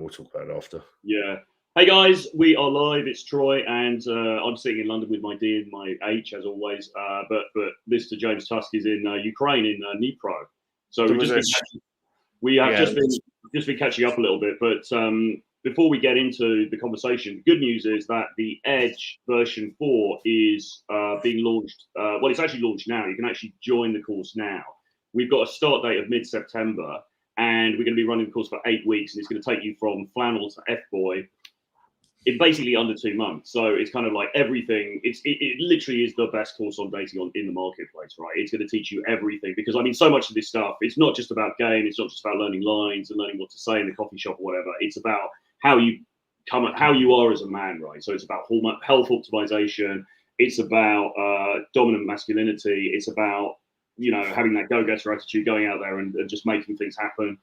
we'll talk about it after. Yeah. Hey guys, we are live. It's Troy, and I'm sitting in London with my D and my H as always. But Mr. James Tusk is in Ukraine, in Dnipro. So we have just been catching up a little bit. But before we get into the conversation, the good news is that the Edge version 4 is being launched. Well, it's actually launched now. You can actually join the course now. We've got a start date of mid-September, and we're going to be running the course for 8 weeks, and it's going to take you from Flannel to F-Boy in basically under 2 months. So it's kind of like everything. It literally is the best course on dating in the marketplace, right? It's going to teach you everything, because I mean, so much of this stuff, it's not just about game. It's not just about learning lines and learning what to say in the coffee shop or whatever. It's about how you are as a man, right? So it's about health optimization. It's about dominant masculinity. It's about, you know, having that go-getter attitude, going out there and just making things happen.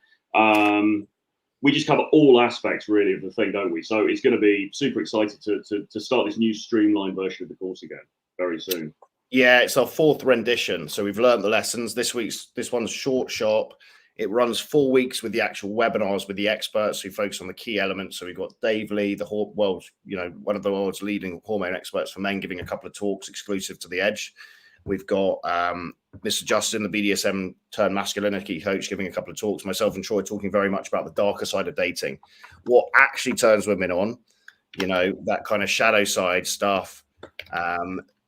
We just cover all aspects really of the thing, don't we? So it's going to be super excited to start this new streamlined version of the course again very soon. Yeah, it's our 4th rendition. So we've learned the lessons. This one's short, sharp. It runs 4 weeks with the actual webinars with the experts who focus on the key elements. So we've got Dave Lee, one of the world's leading hormone experts for men, giving a couple of talks exclusive to the Edge. We've got Mr. Justin, the BDSM turned masculinity coach, giving a couple of talks. Myself and Troy talking very much about the darker side of dating, what actually turns women on, you know, that kind of shadow side stuff.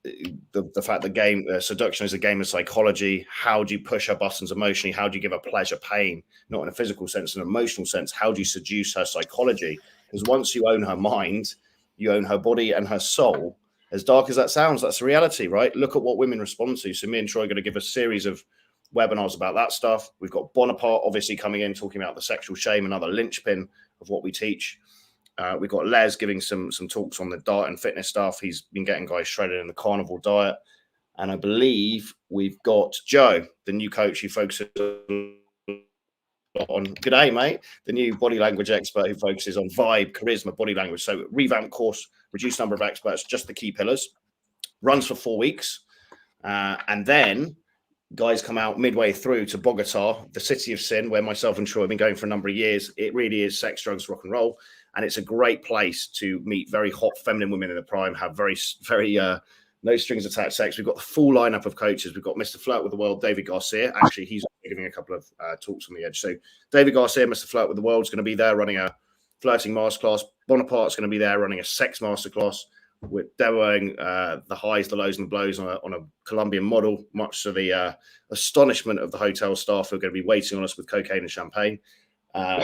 The fact that seduction is a game of psychology. How do you push her buttons emotionally? How do you give her pleasure, pain, not in a physical sense, in an emotional sense? How do you seduce her psychology? Because once you own her mind, you own her body and her soul. As dark as that sounds, that's the reality, right? Look at what women respond to. So me and Troy are going to give a series of webinars about that stuff. We've got Bonaparte obviously coming in, talking about the sexual shame, another linchpin of what we teach. We've got Les giving some talks on the diet and fitness stuff. He's been getting guys shredded in the carnivore diet. And I believe we've got Joe, the new coach who focuses on, g'day, mate, the new body language expert who focuses on vibe, charisma, body language. So revamped course, reduced number of experts, just the key pillars. Runs for 4 weeks. And then guys come out midway through to Bogota, the city of sin, where myself and Troy have been going for a number of years. It really is sex, drugs, rock and roll. And it's a great place to meet very hot feminine women in the prime, have very no strings attached sex. We've got the full lineup of coaches. We've got Mr. Flirt with the World, David Garcia. Actually, he's giving a couple of talks on the Edge. So David Garcia, Mr. Flirt with the World, is going to be there running a flirting masterclass. Bonaparte's going to be there running a sex masterclass. We're demoing the highs, the lows, and the blows on a Colombian model, much to the astonishment of the hotel staff who are going to be waiting on us with cocaine and champagne.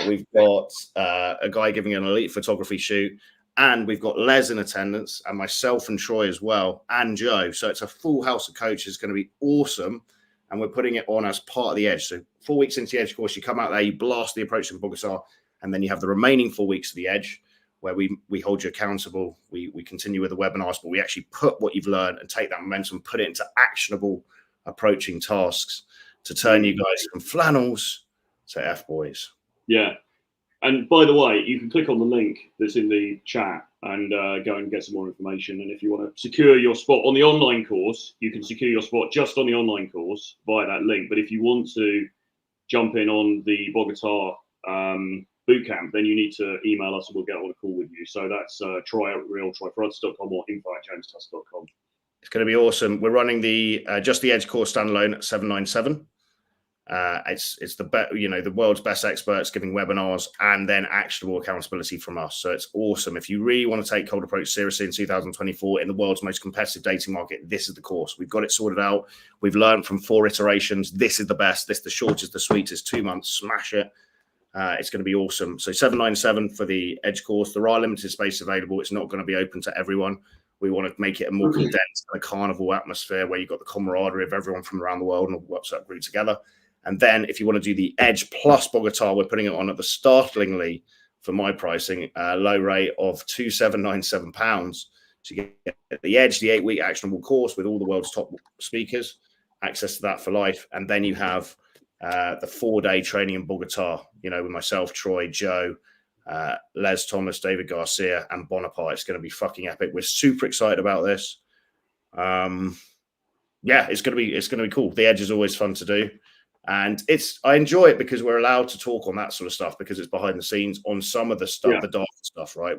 We've got a guy giving an elite photography shoot, and we've got Les in attendance, and myself and Troy as well, and Joe. So it's a full house of coaches. It's going to be awesome, and we're putting it on as part of the Edge. So 4 weeks into the Edge course, you come out there, you blast the approach in Bogota, and then you have the remaining 4 weeks of the Edge, where we hold you accountable. We continue with the webinars, but we actually put what you've learned and take that momentum, put it into actionable approaching tasks to turn you guys from flannels to F-boys. Yeah. And by the way, you can click on the link that's in the chat and go and get some more information. And if you want to secure your spot on the online course, you can secure your spot just on the online course via that link. But if you want to jump in on the Bogota bootcamp, then you need to email us and we'll get on a call with you. So that's troy@realtroyfronts.com or info@jamestusk.com. It's going to be awesome. We're running the just the Edge course standalone at $797. It's the world's best experts giving webinars and then actionable accountability from us. So it's awesome. If you really want to take Cold Approach seriously in 2024 in the world's most competitive dating market, this is the course. We've got it sorted out. We've learned from 4 iterations. This is the best. This is the shortest, the sweetest. 2 months. Smash it. It's going to be awesome. So $797 for the Edge course. There are limited space available. It's not going to be open to everyone. We want to make it a more condensed kind of carnival atmosphere where you've got the camaraderie of everyone from around the world and all WhatsApp group together. And then if you want to do the Edge plus Bogota, we're putting it on at the startlingly, for my pricing, low rate of £2,797 to get the Edge, the 8-week actionable course with all the world's top speakers, access to that for life. And then you have the 4-day training in Bogota, with myself, Troy, Joe, Les Thomas, David Garcia, and Bonaparte. It's going to be fucking epic. We're super excited about this. It's going to be cool. The Edge is always fun to do. And I enjoy it because we're allowed to talk on that sort of stuff because it's behind the scenes on some of the stuff, the dark stuff, right?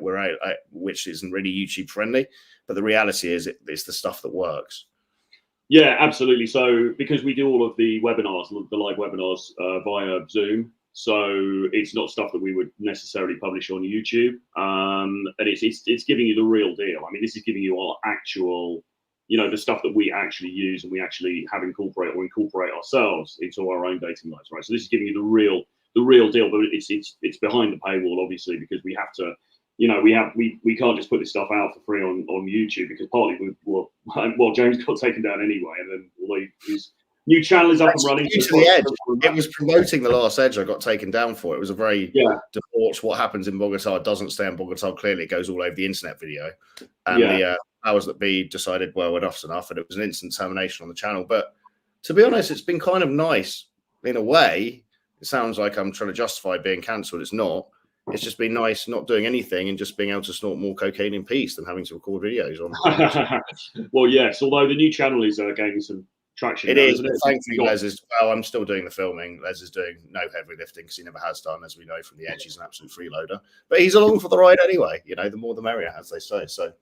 Which isn't really YouTube friendly, but the reality is it's the stuff that works. Yeah, absolutely. So because we do all of the webinars, the live webinars via Zoom, so it's not stuff that we would necessarily publish on YouTube, and it's giving you the real deal. I mean, this is giving you our actual, the stuff that we actually use and we actually have incorporate ourselves into our own dating lives, right? So this is giving you the real deal, but it's behind the paywall, obviously, because we have to, we can't just put this stuff out for free on YouTube because partly James got taken down anyway, and then although his new channel is up and running. To the Edge. It was promoting the last Edge I got taken down for. It was a very debauched what happens in Bogota doesn't stay in Bogota. Clearly, it goes all over the internet video. And the powers that be decided, well, enough's enough, and it was an instant termination on the channel. But to be honest, it's been kind of nice in a way. It sounds like I'm trying to justify being cancelled. It's not. It's just been nice not doing anything and just being able to snort more cocaine in peace than having to record videos on. Well, yes, although the new channel is gaining some traction. It is. Thankfully, Les is, well, I'm still doing the filming. Les is doing no heavy lifting because he never has done, as we know from the Edge. He's an absolute freeloader. But he's along for the ride anday. The more the merrier, as they say. So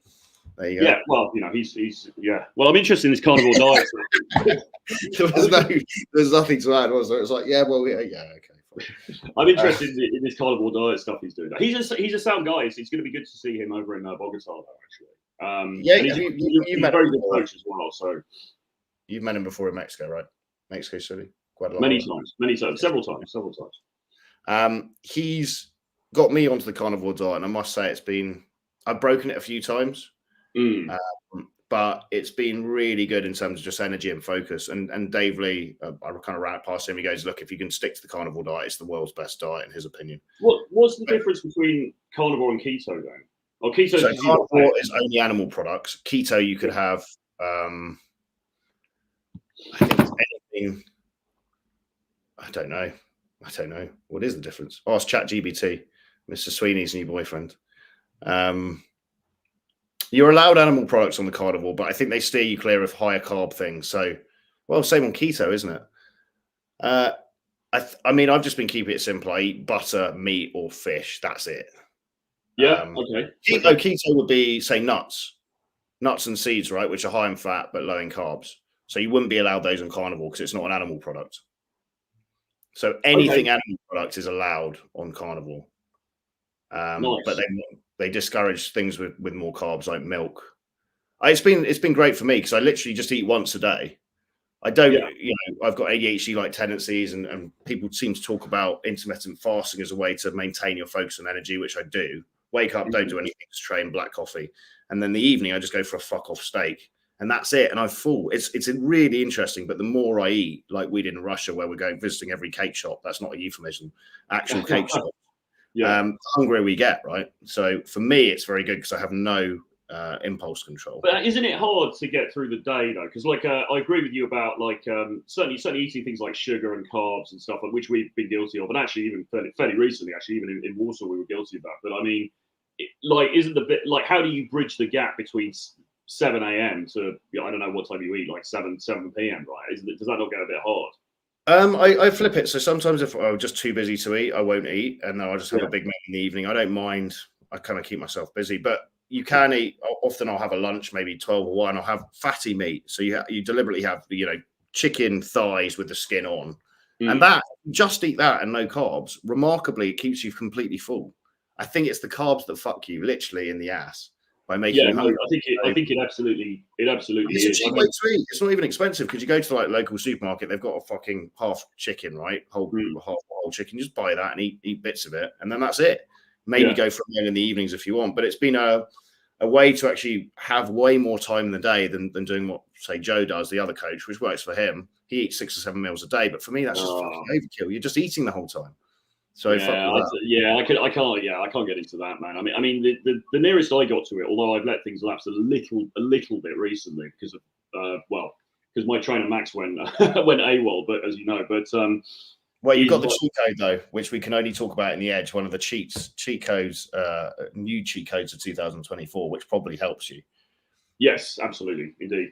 there you go. Yeah, well, he's Well, I'm interested in this carnivore diet. There's nothing to add, was there? It's like, okay. I'm interested in this carnivore diet stuff he's doing. He's a sound guy. So it's going to be good to see him over in Bogota, though, actually. He's a very good coach as well. So you've met him before in Mexico, right? Mexico City, quite a lot. Many times, several times. He's got me onto the carnivore diet, and I must say I've broken it a few times, but it's been really good in terms of just energy and focus. And Dave Lee, I kind of ran it past him. He goes, "Look, if you can stick to the carnivore diet, it's the world's best diet," in his opinion. What's the difference between carnivore and keto then? Or keto? So carnivore is only animal products. Keto, you could have. I think it's anything. I don't know. What is the difference? Ask ChatGPT, Mr. Sweeney's new boyfriend. You're allowed animal products on the carnivore, but I think they steer you clear of higher carb things. So, well, same on keto, isn't it? I mean, I've just been keeping it simple. I eat butter, meat, or fish. That's it. Yeah. Okay. Keto would be, say, nuts and seeds, right, which are high in fat but low in carbs. So you wouldn't be allowed those on carnivore because it's not an animal product. So anything animal product is allowed on carnivore. Nice. But they discourage things with more carbs like milk. It's been great for me because I literally just eat once a day. I don't, I've got ADHD-like tendencies, and people seem to talk about intermittent fasting as a way to maintain your focus and energy, which I do. Wake up, don't do anything, just train, black coffee. And then the evening, I just go for a fuck-off steak. And that's it. And I'm full. It's really interesting. But the more I eat, like we did in Russia, where we're going visiting every cake shop, that's not a euphemism, actual cake shop. The hungrier we get, right? So for me, it's very good because I have no impulse control. But isn't it hard to get through the day though? Because I agree with you about certainly eating things like sugar and carbs and stuff, which we've been guilty of, and actually even fairly recently, actually even in Warsaw, we were guilty of that. But I mean, isn't the bit like how do you bridge the gap between 7 a.m. to I don't know what time you eat, like 7 p.m. right? Does that not get a bit hard? I flip it. So sometimes if I'm just too busy to eat, I won't eat, and then I'll just have a big meal in the evening. I don't mind. I kind of keep myself busy, but you can eat. Often I'll have a lunch, maybe 12 or 1. I'll have fatty meat. So you deliberately have chicken thighs with the skin on, and that just eat that and no carbs. Remarkably, it keeps you completely full. I think it's the carbs that fuck you literally in the ass. By making I think it absolutely is. It's a cheap way to eat. It's not even expensive because you go to like local supermarket, they've got a fucking half chicken, right? Whole chicken. You just buy that and eat bits of it, and then that's it. Maybe go for a meal in the evenings if you want. But it's been a way to actually have way more time in the day than doing what say Joe does, the other coach, which works for him. He eats 6 or 7 meals a day, but for me that's just fucking overkill. You're just eating the whole time. So I can't get into that, man. I mean, the nearest I got to it, although I've let things lapse a little bit recently because of because my trainer Max went AWOL, but as you know, well, you've got the cheat code though, which we can only talk about in the Edge. One of the cheat codes, new cheat codes of 2024, which probably helps you. Yes, absolutely, indeed.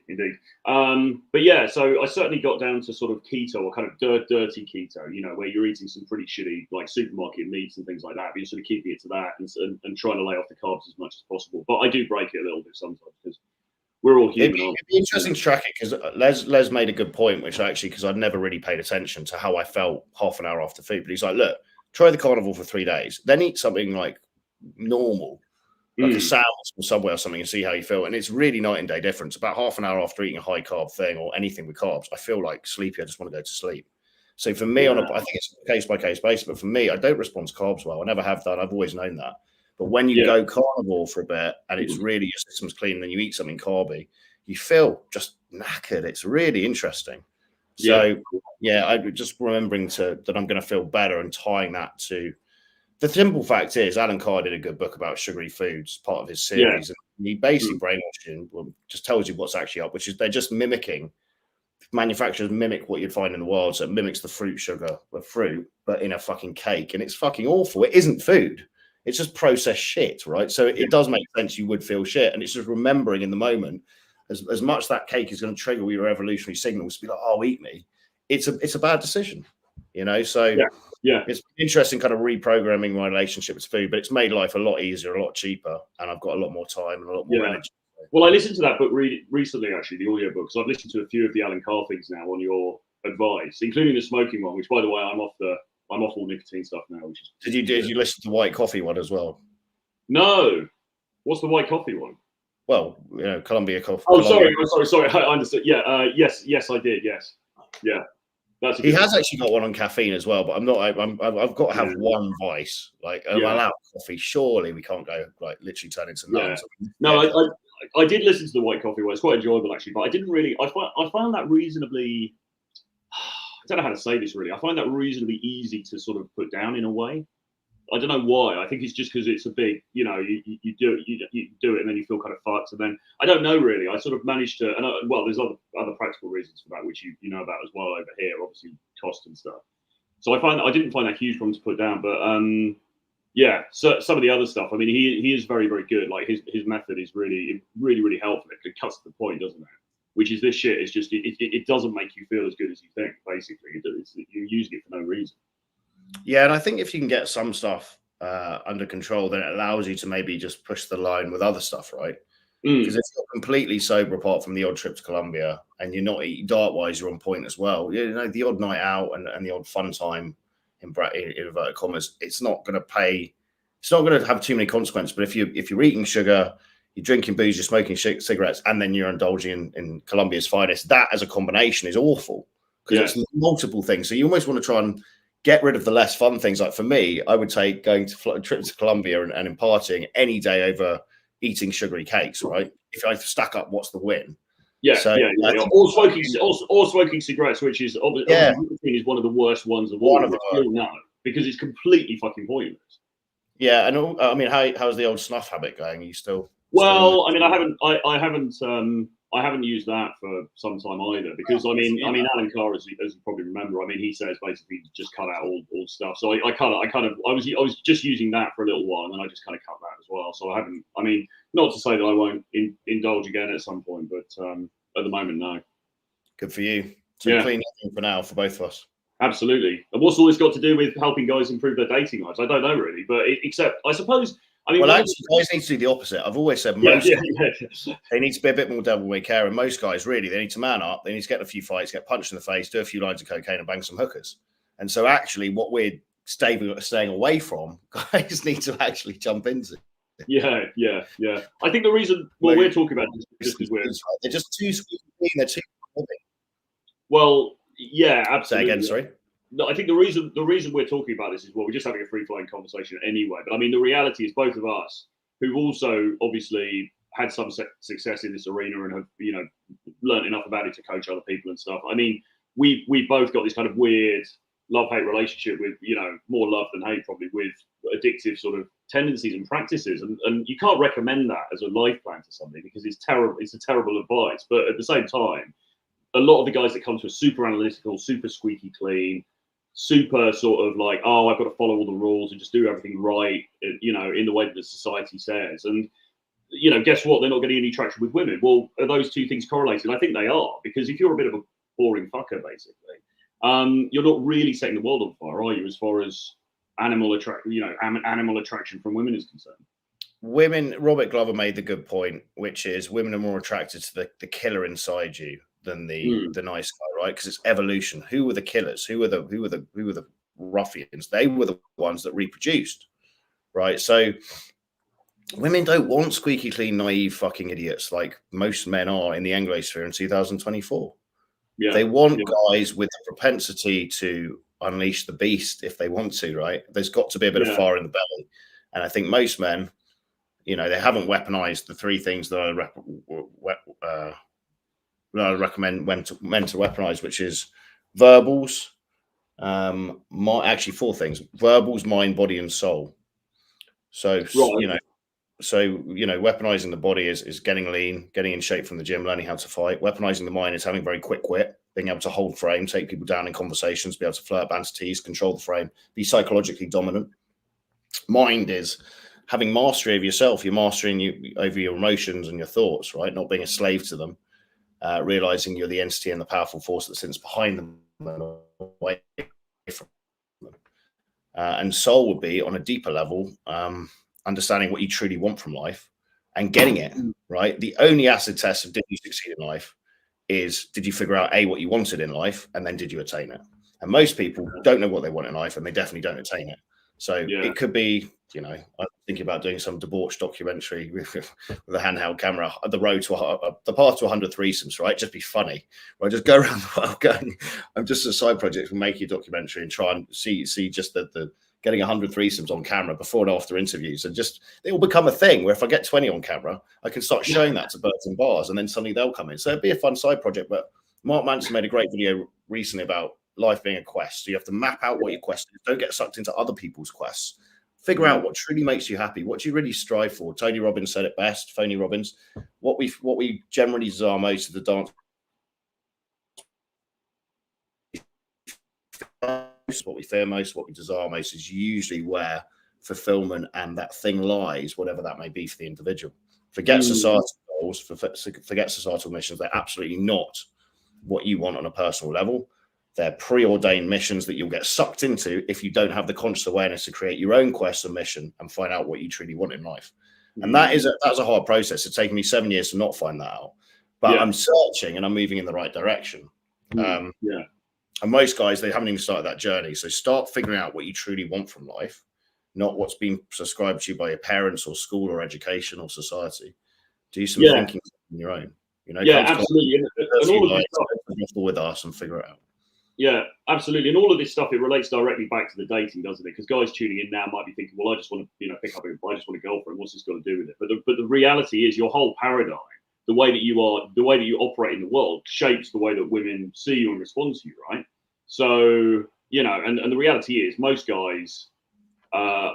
But yeah, so I certainly got down to sort of keto, or kind of dirty keto, you know, where you're eating some pretty shitty like supermarket meats and things like that, but you're sort of keeping it to that and trying to lay off the carbs as much as possible. But I do break it a little bit sometimes because we're all human. It'd be interesting to track it, because Les made a good point, which actually, because I'd never really paid attention to how I felt half an hour after food. But he's like, look, try the carnivore for 3 days, then eat something like normal, like a sandwich from Subway or something, and see how you feel. And it's really night and day difference. About half an hour after eating a high carb thing or anything with carbs, I feel like sleepy. I just want to go to sleep. So for me, I think it's case by case basis, but for me, I don't respond to carbs well. I never have done. I've always known that. But when you go carnivore for a bit and it's really your system's clean, and then you eat something carby, you feel just knackered. It's really interesting. So I just remembering that I'm going to feel better, and tying that to the simple fact is, Alan Carr did a good book about sugary foods, part of his series, and he basically brainwashed you, and just tells you what's actually up, which is they're just mimicking. Manufacturers mimic what you'd find in the wild, so it mimics the fruit sugar of fruit, but in a fucking cake, and it's fucking awful. It isn't food; it's just processed shit, right? So it does make sense you would feel shit, and it's just remembering in the moment. As much that cake is going to trigger your evolutionary signals to be like, oh, eat me. It's a bad decision, you know. So it's interesting, kind of reprogramming my relationship with food, but it's made life a lot easier, a lot cheaper, and I've got a lot more time and a lot more energy. Well, I listened to that book recently, actually, the audio book, because I've listened to a few of the Alan Carr things now on your advice, including the smoking one, which, by the way, I'm off all nicotine stuff now. Which is did you listen to the white coffee one as well? No. What's the white coffee one? Well, you know, Colombia coffee. Oh, sorry. I understood. Yeah. Yes, I did. Yes. Yeah. He has actually got one on caffeine as well, but I'm not. I've got to have one vice. Like, am I allowed coffee? Surely we can't go like literally turn into nuns. No, I did listen to the white coffee one. It's quite enjoyable actually, but I didn't really. I found that reasonably. I don't know how to say this really. I find that reasonably easy to sort of put down in a way. I don't know why. I think it's just because it's a big, you know, you do it and then you feel kind of fucked. And then I don't know really. I sort of managed to, and well, there's other practical reasons for that, which you know about as well over here, obviously cost and stuff. So I didn't find that huge problem to put down, but so some of the other stuff. I mean, he is very, very good. Like his method is really helpful. It cuts to the point, doesn't it? Which is this shit. It's just it doesn't make you feel as good as you think. Basically, you're using it for no reason. Yeah, and I think if you can get some stuff under control, then it allows you to maybe just push the line with other stuff, right? Because if you're completely sober apart from the odd trip to Colombia, and you're not eating diet-wise, you're on point as well. You know, the odd night out and the odd fun time in inverted commas, it's not going to pay. It's not going to have too many consequences. But if you're eating sugar, you're drinking booze, you're smoking cigarettes, and then you're indulging in Colombia's finest, that as a combination is awful, because it's multiple things. So you almost want to try and get rid of the less fun things. Like for me, I would take going to trips to Colombia and imparting any day over eating sugary cakes, right? If I stack up, what's the win? Or smoking cigarettes, which is obviously is one of the worst ones of all. Because it's completely fucking pointless. Yeah, and I mean, how's the old snuff habit going? Are you still? Well, I mean, I haven't used that for some time either, because I mean, Alan Carr, as you probably remember, I mean, he says basically just cut out all stuff. So I was just using that for a little while, and then I just kind of cut that as well. So I haven't. I mean, not to say that I won't indulge again at some point, but at the moment, no. Good for you. So clean for now for both of us. Absolutely. And what's all this got to do with helping guys improve their dating lives? I don't know really, but except I suppose. I mean, actually, guys need to do the opposite. I've always said most guys, they need to be a bit more devil may care, and most guys really they need to man up. They need to get a few fights, get punched in the face, do a few lines of cocaine, and bang some hookers. And so, actually, what we're staying away from, guys need to actually jump into. Yeah. I think the reason we're talking about this is because they're just too squeaky clean. They're too moving. Well, yeah, absolutely. Say again, sorry. No, I think the reason we're talking about this is, well, we're just having a free-flowing conversation anyway. But I mean, the reality is both of us, who've also obviously had some success in this arena and have, you know, learned enough about it to coach other people and stuff. I mean, we both got this kind of weird love-hate relationship with, you know, more love than hate probably, with addictive sort of tendencies and practices. And you can't recommend that as a life plan to somebody because it's terrible. It's a terrible advice. But at the same time, a lot of the guys that come to us super analytical, super squeaky clean, super sort of like, oh, I've got to follow all the rules and just do everything right, you know, in the way that the society says. And guess what? They're not getting any traction with women. Well, are those two things correlated? I think they are, because if you're a bit of a boring fucker, basically, you're not really setting the world on fire, are you? As far as animal attraction from women is concerned. Women, Robert Glover made the good point, which is women are more attracted to the killer inside you than the nice guy, right? Because it's evolution. Who were the killers? Who were the ruffians? They were the ones that reproduced, right? So women don't want squeaky clean, naive fucking idiots like most men are in the Anglosphere in 2024. Yeah, they want guys with the propensity to unleash the beast if they want to, right? There's got to be a bit of fire in the belly. And I think most men, they haven't weaponized the three things that I recommend men to weaponize, which is verbals, actually four things: verbals, mind, body, and soul. So, weaponizing the body is getting lean, getting in shape from the gym, learning how to fight. Weaponizing the mind is having very quick wit, being able to hold frame, take people down in conversations, be able to flirt, banter, tease, control the frame, be psychologically dominant. Mind is having mastery over yourself. You're mastering over your emotions and your thoughts, right? Not being a slave to them, realizing you're the entity and the powerful force that sits behind them and away from them. And soul would be on a deeper level, understanding what you truly want from life and getting it, right? The only acid test of did you succeed in life is, did you figure out what you wanted in life, and then did you attain it? And most people don't know what they want in life, and they definitely don't attain it. So it could be, I'm thinking about doing some debauched documentary with a handheld camera, the path to 100 threesomes, right? Just be funny, right? Just go around the world going, I'm just a side project for making a documentary and try and see just the getting 100 threesomes on camera before and after interviews, and just it will become a thing where if I get 20 on camera, I can start showing that to birds and bars, and then suddenly they'll come in. So it'd be a fun side project. But Mark Manson made a great video recently about life being a quest. So you have to map out what your quest is. Don't get sucked into other people's quests. Figure out what truly makes you happy. What do you really strive for? Tony Robbins said it best. Phony Robbins. What we generally desire most is the dance. What we fear most, what we desire most, is usually where fulfillment and that thing lies, whatever that may be for the individual. Forget societal goals, forget societal missions. They're absolutely not what you want on a personal level. They're preordained missions that you'll get sucked into if you don't have the conscious awareness to create your own quest or mission and find out what you truly want in life. And that's a hard process. It's taken me 7 years to not find that out, but I'm searching and I'm moving in the right direction. And most guys, they haven't even started that journey. So start figuring out what you truly want from life, not what's been prescribed to you by your parents or school or education or society. Do some thinking on your own. Absolutely. And all of with us and figure it out. Yeah, absolutely. And all of this stuff, it relates directly back to the dating, doesn't it? Because guys tuning in now might be thinking, well, I just want to, pick up, I just want a girlfriend. What's this got to do with it? But the reality is, your whole paradigm, the way that you operate in the world, shapes the way that women see you and respond to you, right? So, and the reality is, most guys out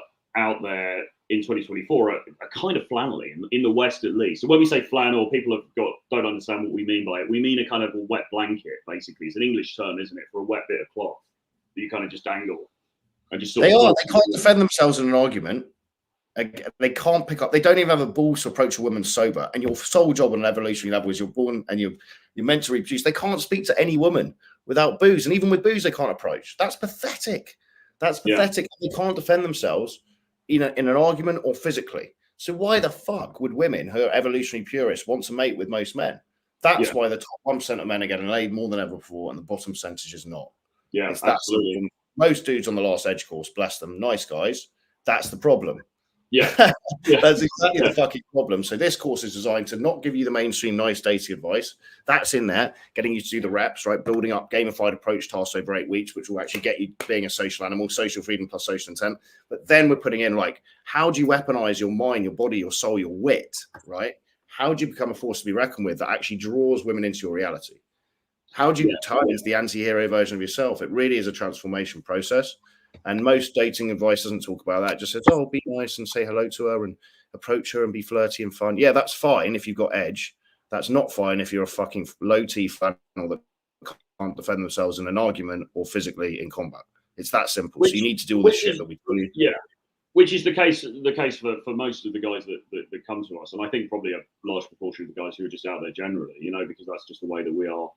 there in 2024 are kind of flannelly, in the West at least. So when we say flannel, people don't understand what we mean by it. We mean a kind of a wet blanket, basically. It's an English term, isn't it, for a wet bit of cloth that you kind of just dangle and just They can't defend themselves in an argument. They can't pick up. They don't even have a balls to approach a woman sober. And your sole job on an evolutionary level is you're born and you're meant to reproduce. They can't speak to any woman without booze, and even with booze, they can't approach. That's pathetic. They can't defend themselves in an argument or physically. So why the fuck would women who are evolutionary purists want to mate with most men? That's why the top 1% of men are getting laid more than ever before, and the bottom percentage is not. Yeah, absolutely. Most dudes on the last edge course, bless them, nice guys. That's the problem. Yeah. That's exactly the fucking problem. So this course is designed to not give you the mainstream nice dating advice. That's in there, getting you to do the reps, right? Building up gamified approach tasks over 8 weeks, which will actually get you being a social animal, social freedom plus social intent. But then we're putting in, like, how do you weaponize your mind, your body, your soul, your wit, right? How do you become a force to be reckoned with that actually draws women into your reality? How do you turn into the anti-hero version of yourself? It really is a transformation process. And most dating advice doesn't talk about that. It just says, oh, be nice and say hello to her and approach her and be flirty and fun. Yeah, that's fine if you've got edge. That's not fine if you're a fucking low-T flannel that can't defend themselves in an argument or physically in combat. It's that simple. So you need to do all this shit that we do. Yeah. Which is the case for most of the guys that come to us, and I think probably a large proportion of the guys who are just out there generally, because that's just the way that we are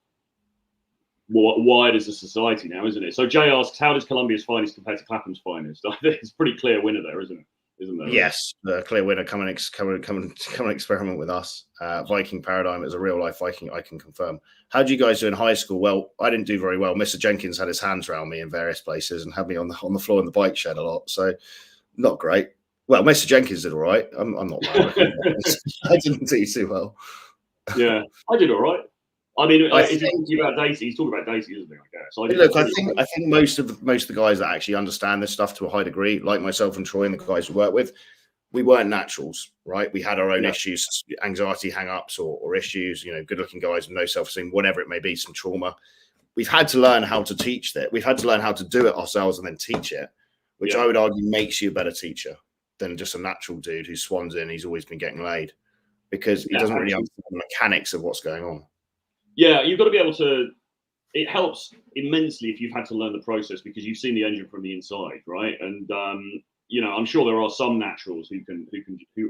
wired as a society now, isn't it? So Jay asks, how does Colombia's finest compare to Clapham's finest? I think it's a pretty clear winner there, isn't it? Isn't there? Yes, the clear winner. Come and experiment with us. Viking Paradigm is a real life Viking. I can confirm. How did you guys do in high school? Well, I didn't do very well. Mr. Jenkins had his hands around me in various places and had me on the floor in the bike shed a lot. So not great. Well, Mr. Jenkins did all right. I'm not bad. I didn't do too well. Yeah, I did all right. I mean, if you're talking about Daisy, he's talking about Daisy, isn't he? I guess. So I think most of the guys that actually understand this stuff to a high degree, like myself and Troy and the guys we work with, we weren't naturals, right? We had our own issues, anxiety, hang-ups, or issues. Good-looking guys with no self-esteem, whatever it may be, some trauma. We've had to learn how to teach that. We've had to learn how to do it ourselves and then teach it, which I would argue makes you a better teacher than just a natural dude who swans in. He's always been getting laid because he doesn't really understand the mechanics of what's going on. Yeah, you've got to be able to. It helps immensely if you've had to learn the process because you've seen the engine from the inside, right? And I'm sure there are some naturals who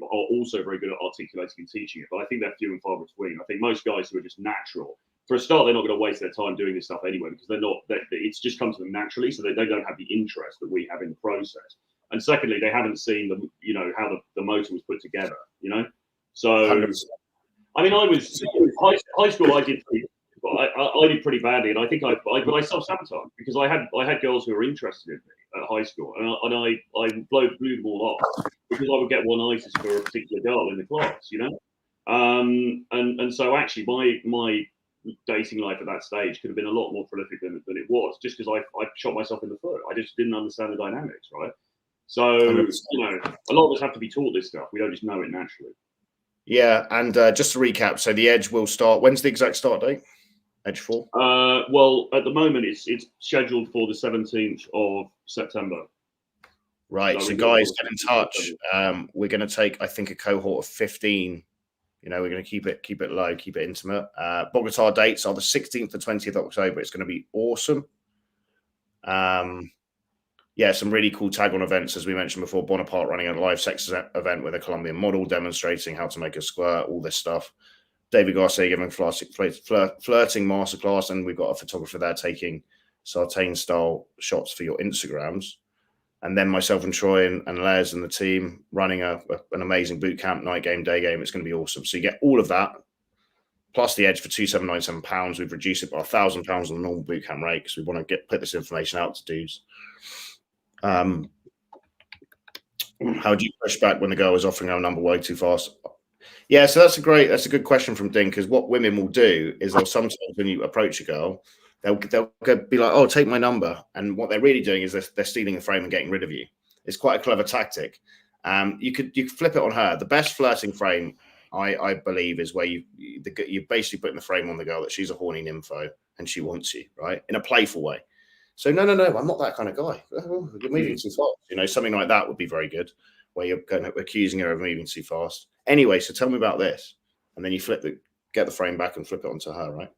are also very good at articulating and teaching it, but I think they're few and far between. I think most guys who are just natural, for a start, they're not going to waste their time doing this stuff anyway because they're not. It's just come to them naturally, so they don't have the interest that we have in the process. And secondly, they haven't seen how the motor was put together. So. 100%. I mean, I was high school. I did pretty badly, and I think I self-sabotaged because I had girls who were interested in me at high school, and I blew them all off because I would get one-itis for a particular girl in the class, and so actually my dating life at that stage could have been a lot more prolific than it was, just because I shot myself in the foot. I just didn't understand the dynamics, right? So 100%. A lot of us have to be taught this stuff. We don't just know it naturally. Yeah, and just to recap, so the Edge will start. When's the exact start date? Edge 4? Well, at the moment, it's scheduled for the 17th of September. Right, so guys, get in touch. We're going to take, I think, a cohort of 15. We're going to keep it low, keep it intimate. Bogota dates are the 16th to 20th of October. It's going to be awesome. Some really cool tag-on events, as we mentioned before. Bonaparte running a live sex event with a Colombian model, demonstrating how to make a squirt, all this stuff. David Garcia giving flirting masterclass, and we've got a photographer there taking Sartain-style shots for your Instagrams. And then myself and Troy and Les and the team running an amazing boot camp, night game, day game. It's going to be awesome. So you get all of that, plus the Edge for £2,797. We've reduced it by £1,000 on the normal boot camp rate because we want to put this information out to dudes. How do you push back when the girl is offering our number way too fast? Yeah, so that's a good question from Ding, because what women will do is they'll sometimes, when you approach a girl, they'll be like, oh, take my number. And what they're really doing is they're stealing the frame and getting rid of you. It's quite a clever tactic. You could flip it on her. The best flirting frame, I believe, is where you're basically putting the frame on the girl that she's a horny nympho and she wants you, right? In a playful way. So no, I'm not that kind of guy. Oh, you're moving too fast. Something like that would be very good, where you're kind of accusing her of moving too fast. Anyway, so tell me about this, and then you get the frame back and flip it onto her, right?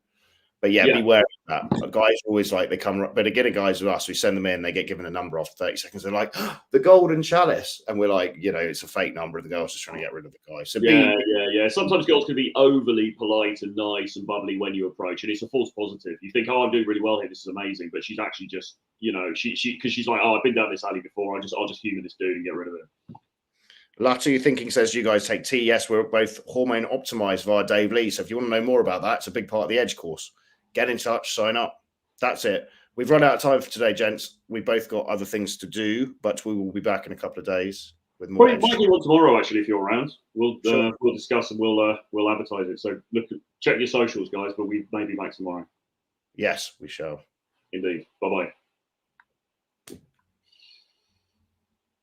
But yeah, beware of that. Guys always like they come, but again, guys with us, we send them in, they get given a number after 30 seconds. They're like, oh, the golden chalice, and we're like, it's a fake number. The girl's just trying to get rid of the guy. So yeah. Sometimes girls can be overly polite and nice and bubbly when you approach, and it's a false positive. You think, oh, I'm doing really well here. This is amazing, but she's actually just, because she's like, oh, I've been down this alley before. I'll just humor this dude and get rid of him. Latu Thinking says, you guys take tea. Yes, we're both hormone optimized via Dave Lee. So if you want to know more about that, it's a big part of the Edge course. Get in touch, sign up. That's it. We've run out of time for today, gents. We've both got other things to do, but we will be back in a couple of days with more. Might do one tomorrow, actually, if you're around. We'll discuss and we'll advertise it. So check your socials, guys. But we may be back tomorrow. Yes, we shall. Indeed. Bye-bye.